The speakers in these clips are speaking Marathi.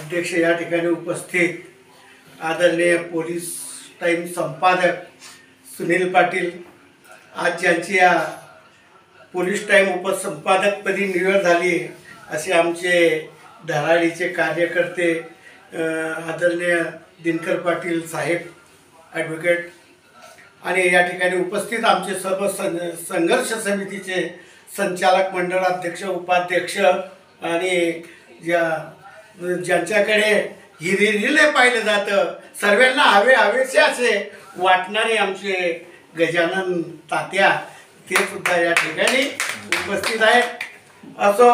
अध्यक्ष या ठिकाणी उपस्थित आदरणीय पोलीस टाइम संपादक सुनील पाटील, आज ज्यांची या पोलीस टाइम उपसंपादकपदी निवड झाली असे आमचे धराडीचे कार्यकर्ते आदरणीय दिनकर पाटील साहेब ॲडव्होकेट आणि या ठिकाणी उपस्थित आमचे सर्व संघर्ष समितीचे संचालक मंडळ अध्यक्ष उपाध्यक्ष आणि ज्यांच्याकडे हिरिरीने पाहिलं जातं, सर्वांना हवेसे असे वाटणारे आमचे गजानन तात्या ते सुद्धा या ठिकाणी उपस्थित आहेत। असो,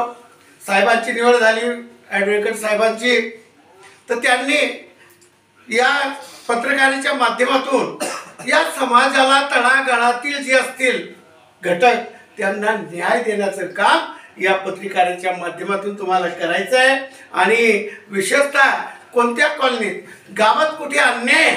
साहेबांची निवड झाली ॲडव्होकेट साहेबांची, तर त्यांनी या पत्रकारितेच्या माध्यमातून या समाजाला तळागाळातील जे असतील घटक त्यांना न्याय देण्याचं काम या पत्रकारितेच्या माध्यमातून तुम्हाला करायचं आहे। आणि विशेषतः कोणत्या कॉलनीत गावात कुठे अन्याय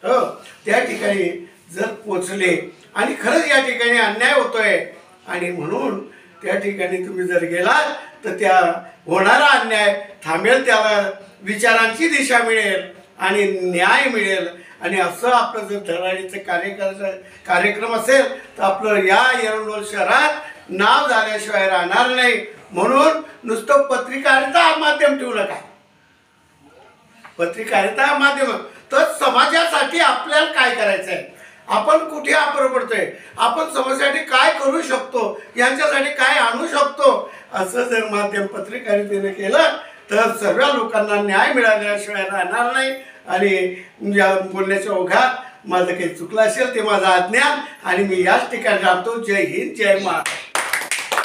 हो त्या ठिकाणी जर पोचले आणि खरंच या ठिकाणी अन्याय होतोय आणि म्हणून त्या ठिकाणी तुम्ही जर गेलात तर त्या होणारा अन्याय थांबेल, त्याला विचारांची दिशा मिळेल आणि न्याय मिळेल। आणि असं आपलं जर धराडीचं कार्यक्रम असेल तर आपलं या एरंडोल शहरात नाव झाल्याशिवाय राहणार नाही। म्हणून नुसतं पत्रकारिता हा माध्यम ठेवू नका, पत्रकारिता हा माध्यम तर समाजासाठी आपल्याला काय करायचं आहे, आपण कुठे आपण पडतोय, आपण समाजासाठी काय करू शकतो, यांच्यासाठी काय आणू शकतो, असं जर माध्यम पत्रकारितेने केलं तर सर्व लोकांना न्याय मिळाल्याशिवाय राहणार नाही। आणि या बोलण्याच्या ओघात माझं काही चुकलं असेल ते माझं अज्ञान आणि मी याच ठिकाणी राहतो। जय हिंद, जय महाराष्ट्र।